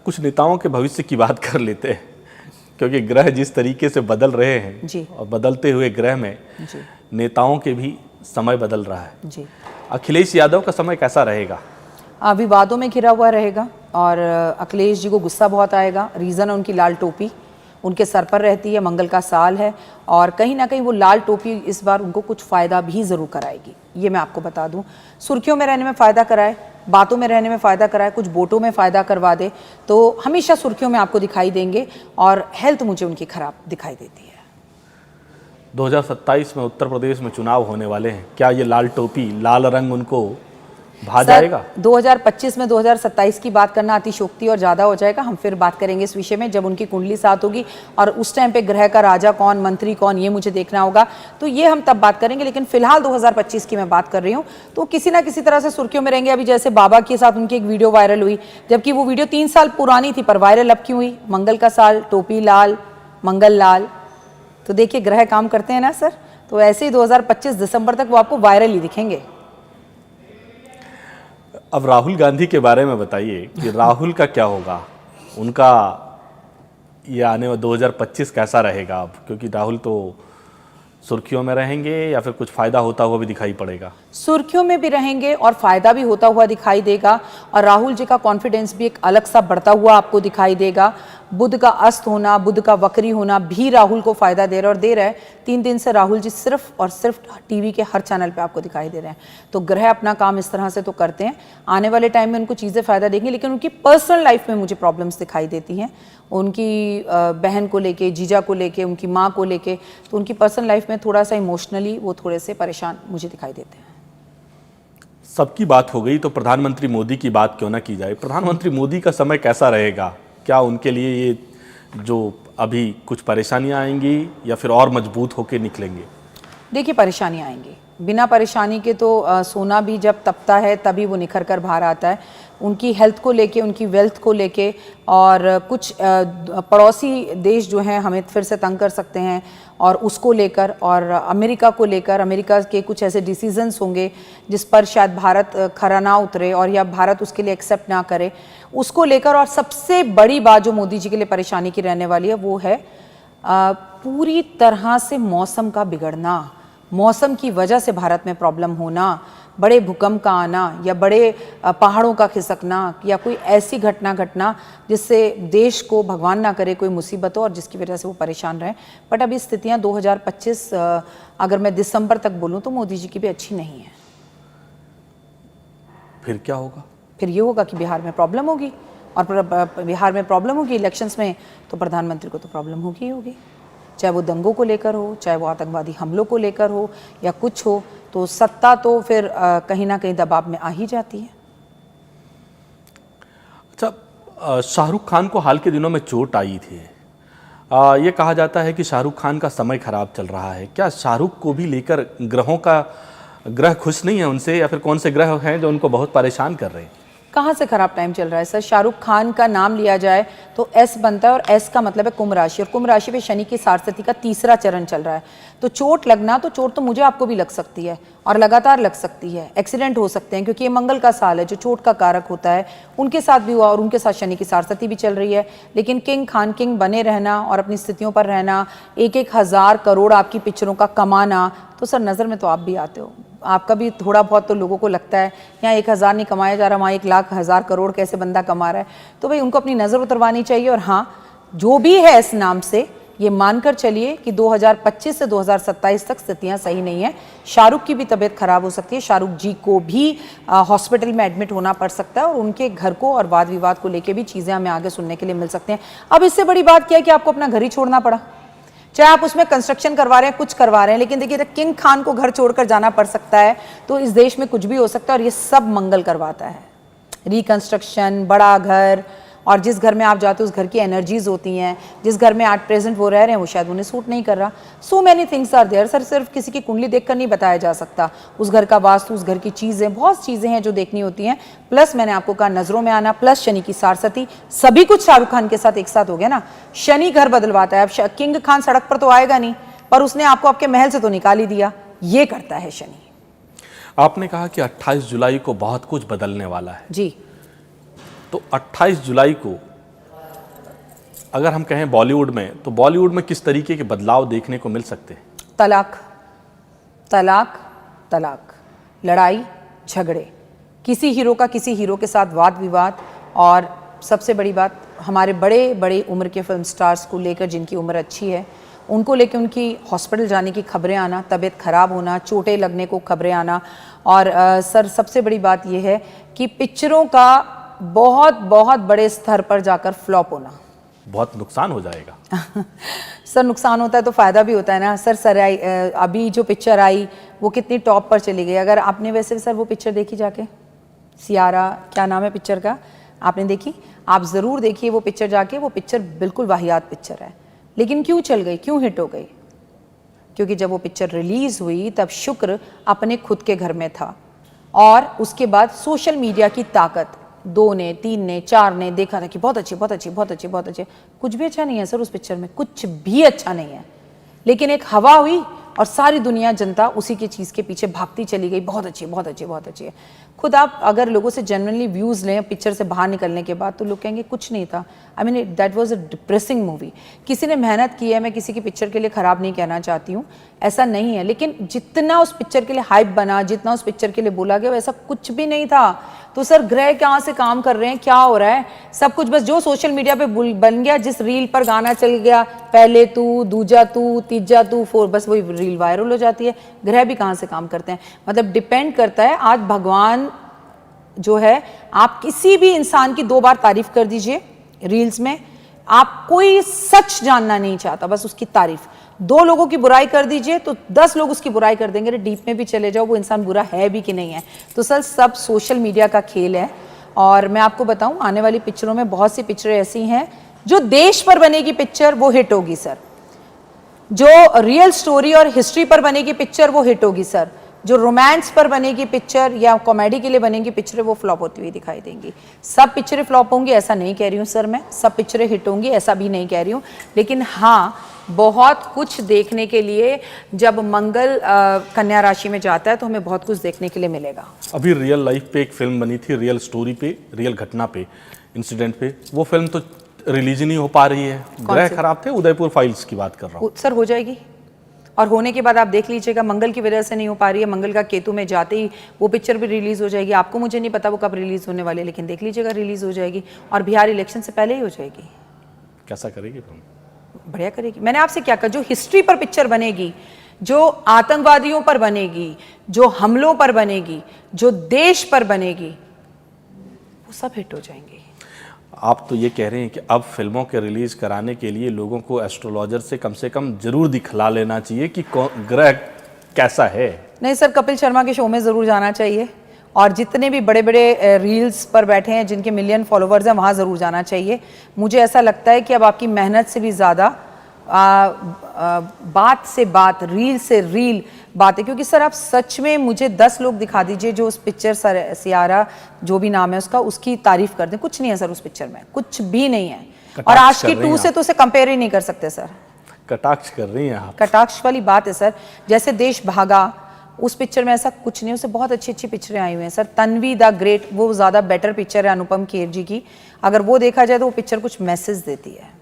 कुछ नेताओं के भविष्य की बात कर लेते हैं, क्योंकि ग्रह जिस तरीके से बदल रहे हैं जी। और बदलते हुए ग्रह में जी। नेताओं के भी समय बदल रहा है। जी। अखिलेश यादव का समय कैसा रहेगा? विवादों में घिरा हुआ रहेगा और अखिलेश जी को गुस्सा बहुत आएगा। रीज़न है उनकी लाल टोपी उनके सर पर रहती है, मंगल का साल है और कहीं ना कहीं वो लाल टोपी इस बार उनको कुछ फ़ायदा भी ज़रूर कराएगी, ये मैं आपको बता दूं। सुर्खियों में रहने में फ़ायदा कराए, बातों में रहने में फ़ायदा कराए, कुछ वोटों में फ़ायदा करवा दे तो हमेशा सुर्खियों में आपको दिखाई देंगे और हेल्थ मुझे उनकी ख़राब दिखाई देती है। 2027 में उत्तर प्रदेश में चुनाव होने वाले हैं, क्या ये लाल टोपी, लाल रंग उनको भा जाएगा? 2025 में 2027 की बात करना अतिशोक्ति और ज़्यादा हो जाएगा। हम फिर बात करेंगे इस विषय में जब उनकी कुंडली साथ होगी और उस टाइम पे ग्रह का राजा कौन, मंत्री कौन, ये मुझे देखना होगा, तो ये हम तब बात करेंगे। लेकिन फिलहाल 2025 की मैं बात कर रही हूँ तो किसी ना किसी तरह से सुर्खियों में रहेंगे। अभी जैसे बाबा के साथ उनकी एक वीडियो वायरल हुई, जबकि वो वीडियो 3 साल पुरानी थी, पर वायरल अब क्यों हुई? मंगल का साल, टोपी लाल, मंगल लाल, तो देखिए ग्रह काम करते हैं ना सर। तो ऐसे ही 2025 दिसंबर तक वो आपको वायरल ही दिखेंगे। अब राहुल गांधी के बारे में बताइए कि राहुल का क्या होगा, उनका ये आने में 2025 कैसा रहेगा अब, क्योंकि राहुल तो सुर्खियों में रहेंगे या फिर कुछ फायदा होता हुआ भी दिखाई पड़ेगा? सुर्खियों में भी रहेंगे और फायदा भी होता हुआ दिखाई देगा और राहुल जी का कॉन्फिडेंस भी एक अलग सा बढ़ता हुआ आपको दिखाई देगा। बुध का अस्त होना, बुध का वक्री होना भी राहुल को फायदा दे रहा है और दे रहा है। 3 दिन से राहुल जी सिर्फ और सिर्फ टीवी के हर चैनल पे आपको दिखाई दे रहे हैं। तो ग्रह अपना काम इस तरह से तो करते हैं, आने वाले टाइम में उनको चीज़ें फायदा देंगी, लेकिन उनकी पर्सनल लाइफ में मुझे प्रॉब्लम्स दिखाई देती हैं। उनकी बहन को लेके, जीजा को लेके, उनकी माँ को लेके, तो उनकी पर्सनल लाइफ में थोड़ा सा इमोशनली वो थोड़े से परेशान मुझे दिखाई देते हैं। सबकी बात हो गई तो प्रधानमंत्री मोदी की बात क्यों ना की जाए? प्रधानमंत्री मोदी का समय कैसा रहेगा? क्या उनके लिए ये जो अभी कुछ परेशानियां आएंगी या फिर और मजबूत होकर निकलेंगे? देखिए परेशानियां आएंगी, बिना परेशानी के तो सोना भी जब तपता है तभी वो निखर कर बाहर आता है। उनकी हेल्थ को लेके, उनकी वेल्थ को लेके और कुछ पड़ोसी देश जो हैं हमें फिर से तंग कर सकते हैं और उसको लेकर, और अमेरिका को लेकर, अमेरिका के कुछ ऐसे डिसीजंस होंगे जिस पर शायद भारत खरा ना उतरे और या भारत उसके लिए एक्सेप्ट ना करे, उसको लेकर। और सबसे बड़ी बात जो मोदी जी के लिए परेशानी की रहने वाली है वो है पूरी तरह से मौसम का बिगड़ना, मौसम की वजह से भारत में प्रॉब्लम होना, बड़े भूकंप का आना या बड़े पहाड़ों का खिसकना या कोई ऐसी घटना घटना जिससे देश को भगवान ना करे कोई मुसीबत हो और जिसकी वजह से वो परेशान रहे। बट अभी स्थितियां 2025 अगर मैं दिसंबर तक बोलूं तो मोदी जी की भी अच्छी नहीं है। फिर क्या होगा? फिर ये होगा कि बिहार में प्रॉब्लम होगी और बिहार में प्रॉब्लम होगी इलेक्शंस में, तो प्रधानमंत्री को तो प्रॉब्लम होगी ही होगी, चाहे वो दंगों को लेकर हो, चाहे वो आतंकवादी हमलों को लेकर हो या कुछ हो, तो सत्ता तो फिर कहीं ना कहीं दबाव में आ ही जाती है। अच्छा, शाहरुख खान को हाल के दिनों में चोट आई थी, ये कहा जाता है कि शाहरुख खान का समय खराब चल रहा है। क्या शाहरुख को भी लेकर ग्रह खुश नहीं है उनसे, या फिर कौन से ग्रह हैं जो उनको बहुत परेशान कर रहे हैं? कहाँ से खराब टाइम चल रहा है सर? शाहरुख खान का नाम लिया जाए तो एस बनता है और एस का मतलब है कुंभ राशि, और कुंभ राशि पे शनि की सारस्वती का 3रा चरण चल रहा है। तो चोट लगना, तो चोट तो मुझे आपको भी लग सकती है और लगातार लग सकती है, एक्सीडेंट हो सकते हैं, क्योंकि ये मंगल का साल है जो चोट का कारक होता है। उनके साथ भी हुआ और उनके साथ शनि की सारस्वती भी चल रही है। लेकिन किंग खान किंग बने रहना और अपनी स्थितियों पर रहना, 1-1 हज़ार करोड़ आपकी पिक्चरों का कमाना, तो सर नज़र में तो आप भी आते हो, आपका भी थोड़ा बहुत तो लोगों को लगता है यहाँ 1,000 नहीं कमाया जा रहा, वहाँ 1 लाख 1,000 करोड़ कैसे बंदा कमा रहा है। तो भाई उनको अपनी नज़र उतरवानी चाहिए। और हाँ, जो भी है इस नाम से ये मानकर चलिए कि 2025 से 2027 तक स्थितियाँ सही नहीं है। शाहरुख की भी तबीयत खराब हो सकती है, शाहरुख जी को भी हॉस्पिटल में एडमिट होना पड़ सकता है और उनके घर को और वाद विवाद को लेकर भी चीज़ें हमें आगे सुनने के लिए मिल सकती हैं। अब इससे बड़ी बात क्या है कि आपको अपना घर ही छोड़ना पड़ा, चाहे आप उसमें कंस्ट्रक्शन करवा रहे हैं, कुछ करवा रहे हैं, लेकिन देखिए किंग खान को घर छोड़कर जाना पड़ सकता है, तो इस देश में कुछ भी हो सकता है और ये सब मंगल करवाता है। रिकंस्ट्रक्शन, बड़ा घर, और जिस घर में आप जाते हो उस घर की एनर्जीज होती हैं, जिस घर में एट प्रेजेंट वो रह रहे हैं वो शायद उन्हें सूट नहीं कर रहा। So many things are there sir, सिर्फ किसी की कुंडली देखकर नहीं बताया जा सकता। उस घर का वास्तु, उस घर की चीज़ें, बहुत चीज़ें हैं जो देखनी होती हैं। प्लस मैंने आपको कहा नज़रों में आना, प्लस शनि की सारस्वती, सभी कुछ शाहरुख खान के साथ एक साथ हो गया ना। शनि घर बदलवाता है। अब किंग खान सड़क पर तो आएगा नहीं, पर उसने आपको आपके महल से तो निकाल ही दिया, ये करता है शनि। आपने कहा कि 28 जुलाई को बहुत कुछ बदलने वाला है जी। तो 28 जुलाई को अगर हम कहें बॉलीवुड में, तो बॉलीवुड में किस तरीके के बदलाव देखने को मिल सकते हैं? तलाक, तलाक, तलाक, लड़ाई झगड़े, किसी हीरो का किसी हीरो के साथ वाद विवाद, और सबसे बड़ी बात हमारे बड़े बड़े उम्र के फिल्म स्टार्स को लेकर, जिनकी उम्र अच्छी है, उनको लेकर उनकी हॉस्पिटल जाने की खबरें आना, तबीयत ख़राब होना, चोटें लगने को खबरें आना। और सर सबसे बड़ी बात यह है कि पिक्चरों का बहुत बहुत बड़े स्तर पर जाकर फ्लॉप होना। बहुत नुकसान हो जाएगा। सर नुकसान होता है तो फ़ायदा भी होता है ना सर। अभी जो पिक्चर आई वो कितनी टॉप पर चली गई। अगर आपने वैसे सर वो पिक्चर देखी जाके, सियारा क्या नाम है पिक्चर का, आपने देखी? आप ज़रूर देखिए वो पिक्चर जाके। वो पिक्चर बिल्कुल वाहियात पिक्चर है, लेकिन क्यों चल गई, क्यों हिट हो गई? क्योंकि जब वो पिक्चर रिलीज़ हुई तब शुक्र अपने खुद के घर में था, और उसके बाद सोशल मीडिया की ताकत 2 ने 3 ने 4 ने देखा था कि बहुत अच्छी बहुत अच्छी बहुत अच्छी बहुत अच्छी। कुछ भी अच्छा नहीं है सर उस पिक्चर में, कुछ भी अच्छा नहीं है, लेकिन एक हवा हुई और सारी दुनिया जनता उसी की चीज़ के पीछे भागती चली गई, बहुत अच्छी बहुत अच्छी बहुत अच्छी है। खुद आप अगर लोगों से जनरली व्यूज़ लें पिक्चर से बाहर निकलने के बाद, तो लोग कहेंगे कुछ नहीं था। I mean that was a depressing movie. किसी ने मेहनत की है, मैं किसी की पिक्चर के लिए ख़राब नहीं कहना चाहती हूँ, ऐसा नहीं है, लेकिन जितना उस पिक्चर के लिए हाइप बना, जितना उस पिक्चर के लिए बोला गया, वैसा कुछ भी नहीं था। तो सर ग्रह कहाँ से काम कर रहे हैं, क्या हो रहा है? सब कुछ बस जो सोशल मीडिया पे बन गया, जिस रील पर गाना चल गया, पहले तू, दूजा तू, तीजा तू, 4, बस वही रील वायरल हो जाती है। ग्रह भी कहाँ से काम करते हैं? मतलब डिपेंड करता है। आज भगवान जो है, आप किसी भी इंसान की 2 बार तारीफ कर दीजिए रील्स में, आप कोई सच जानना नहीं चाहता, बस उसकी तारीफ। 2 लोगों की बुराई कर दीजिए तो 10 लोग उसकी बुराई कर देंगे। अरे डीप में भी चले जाओ, वो इंसान बुरा है भी कि नहीं है। तो सर सब सोशल मीडिया का खेल है। और मैं आपको बताऊं, आने वाली पिक्चरों में बहुत सी पिक्चरें ऐसी हैं जो देश पर बनेगी पिक्चर वो हिट होगी सर, जो रियल स्टोरी और हिस्ट्री पर बनेगी पिक्चर वो हिट होगी सर, जो रोमांस पर बनेगी पिक्चर या कॉमेडी के लिए बनेगी पिक्चरें वो फ्लॉप होती हुई दिखाई देंगी। सब पिक्चरें फ्लॉप होंगी ऐसा नहीं कह रही हूँ सर मैं, सब पिक्चरें हिट होंगी ऐसा भी नहीं कह रही हूँ, लेकिन हाँ बहुत कुछ देखने के लिए जब मंगल कन्या राशि में जाता है तो हमें बहुत कुछ देखने के लिए मिलेगा। अभी रियल लाइफ पे एक फिल्म बनी थी, रियल स्टोरी पे, रियल घटना पे, इंसिडेंट पे, वो फिल्म तो रिलीज नहीं हो पा रही है। ग्रह खराब थे, उदयपुर फाइल्स की बात कर रहा हूँ सर। हो जाएगी, और होने के बाद आप देख लीजिएगा, मंगल की वजह से नहीं हो पा रही है, मंगल का केतु में जाते ही वो पिक्चर भी रिलीज़ हो जाएगी। आपको मुझे नहीं पता वो कब रिलीज़ होने वाली है, लेकिन देख लीजिएगा रिलीज़ हो जाएगी, और बिहार इलेक्शन से पहले ही हो जाएगी। कैसा करेगी फिल्म? बढ़िया करेगी। मैंने आपसे क्या कहा, जो हिस्ट्री पर पिक्चर बनेगी, जो आतंकवादियों पर बनेगी, जो हमलों पर बनेगी, जो देश पर बनेगी, वो सब हिट हो जाएंगी। आप तो ये कह रहे हैं कि अब फिल्मों के रिलीज कराने के लिए लोगों को एस्ट्रोलॉजर से कम जरूर दिखला लेना चाहिए कि ग्रह कैसा है। नहीं सर, कपिल शर्मा के शो में ज़रूर जाना चाहिए, और जितने भी बड़े बड़े रील्स पर बैठे हैं जिनके मिलियन फॉलोवर्स हैं वहाँ ज़रूर जाना चाहिए। मुझे ऐसा लगता है कि अब आपकी मेहनत से भी ज़्यादा बात से बात, रील से रील बात है। क्योंकि सर आप सच में मुझे 10 लोग दिखा दीजिए जो उस पिक्चर सियारा जो भी नाम है उसका, उसकी तारीफ कर दें। कुछ नहीं है सर उस पिक्चर में, कुछ भी नहीं है। और आज की 2 से तो उसे कंपेयर ही नहीं कर सकते सर। कटाक्ष कर रही हैं आप। कटाक्ष वाली बात है सर। जैसे देश भागा, उस पिक्चर में ऐसा कुछ नहीं, उससे बहुत अच्छी अच्छी पिक्चरें आई हुई हैं सर। तन्वी द ग्रेट वो ज़्यादा बेटर पिक्चर है अनुपम खेर जी की, अगर वो देखा जाए तो वो पिक्चर कुछ मैसेज देती है।